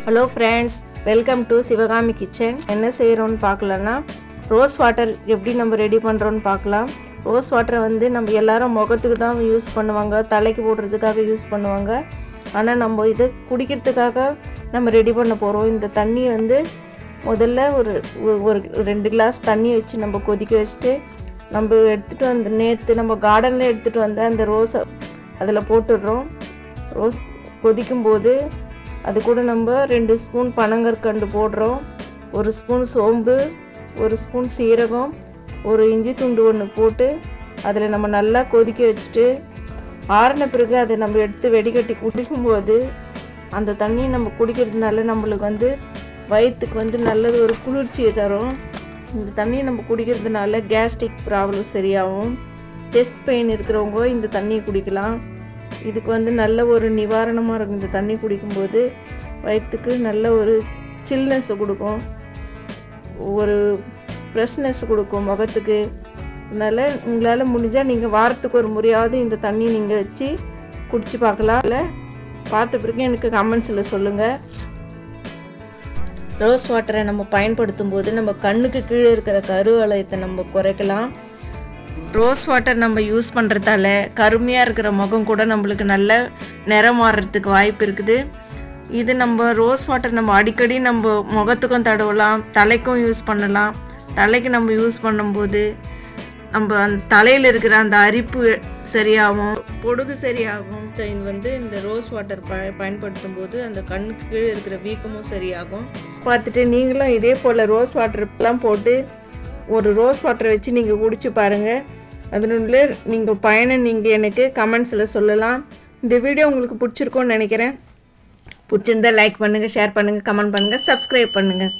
Hello friends, welcome to Sivakami kitchen. என்ன செய்கிறோன்னு பார்க்கலன்னா, rose water எப்படி நம்ம ரெடி பண்ணுறோன்னு பார்க்கலாம். ரோஸ் வாட்டரை நம்ம எல்லாரும் முகத்துக்கு தான் யூஸ் பண்ணுவாங்க, தலைக்கு போடுறதுக்காக யூஸ் பண்ணுவாங்க. ஆனால் நம்ம இதை குடிக்கிறதுக்காக நம்ம ரெடி பண்ண போகிறோம். இந்த தண்ணி முதல்ல ஒரு 2 கிளாஸ் தண்ணி வச்சு நம்ம கொதிக்க வச்சுட்டு, நம்ம எடுத்துகிட்டு நேற்று நம்ம கார்டனில் எடுத்துகிட்டு வந்த அந்த ரோஸை அதில் போட்டுடுறோம். ரோஸ் கொதிக்கும்போது அது கூட நம்ம 2 ஸ்பூன் பனங்கற்கண்டு போடுறோம், 1 ஸ்பூன் சோம்பு, 1 ஸ்பூன் சீரகம், ஒரு இஞ்சி துண்டு ஒன்று போட்டு அதில் நம்ம நல்லா கொதிக்க வச்சுட்டு ஆறின பிறகு அதை நம்ம எடுத்து வெடிகட்டி குடிக்கும்போது அந்த தண்ணியை நம்ம குடிக்கிறதுனால நம்மளுக்கு வயிற்றுக்கு நல்லது ஒரு குளிர்ச்சியை தரும். இந்த தண்ணியை நம்ம குடிக்கிறதுனால கேஸ்ட்ரிக் ப்ராப்ளம் சரியாகும். செஸ்ட் பெயின் இருக்கிறவங்க இந்த தண்ணியை குடிக்கலாம். இதுக்கு நல்ல ஒரு நிவாரணமாக இருக்கும். இந்த தண்ணி குடிக்கும்போது வயிற்றுக்கு நல்ல ஒரு சில்னஸ் கொடுக்கும், ஒரு ஃப்ரெஷ்னஸ் கொடுக்கும் முகத்துக்கு. அதனால் உங்களால் முடிஞ்சால் நீங்கள் வாரத்துக்கு ஒரு முறையாவது இந்த தண்ணி நீங்கள் வச்சு குடிச்சு பார்க்கலாம். இல்லை பார்த்த பிறகு எனக்கு கமெண்ட்ஸில் சொல்லுங்கள். ரோஸ் வாட்டரை நம்ம பயன்படுத்தும் போது நம்ம கண்ணுக்கு கீழே இருக்கிற கருவளையத்தை நம்ம குறைக்கலாம். ரோஸ் வாட்டர் நம்ம யூஸ் பண்ணுறதால கருமையாக இருக்கிற முகம் கூட நம்மளுக்கு நல்ல நிறம் மாறுறதுக்கு வாய்ப்பு இருக்குது. இது நம்ம ரோஸ் வாட்டர் நம்ம அடிக்கடி நம்ம முகத்துக்கும் தடவலாம், தலைக்கும் யூஸ் பண்ணலாம். தலைக்கு நம்ம யூஸ் பண்ணும்போது நம்ம அந்த தலையில் இருக்கிற அந்த அரிப்பு சரியாகும், பொடுகு சரியாகும். இது இந்த ரோஸ் வாட்டர் பயன்படுத்தும் போது அந்த கண்ணுக்கு கீழே இருக்கிற வீக்கமும் சரியாகும். பார்த்துட்டு நீங்களும் இதே போல் ரோஸ் வாட்டர்லாம் போட்டு ஒரு ரோஸ் வாட்டரை வச்சு நீங்கள் குடிச்சு பாருங்கள். அதனுள்ளே நீங்கள் பயனை நீங்கள் எனக்கு கமெண்ட்ஸில் சொல்லலாம். இந்த வீடியோ உங்களுக்கு பிடிச்சிருக்கோன்னு நினைக்கிறேன். பிடிச்சிருந்தால் லைக் பண்ணுங்கள், ஷேர் பண்ணுங்கள், கமெண்ட் பண்ணுங்கள், சப்ஸ்கிரைப் பண்ணுங்கள்.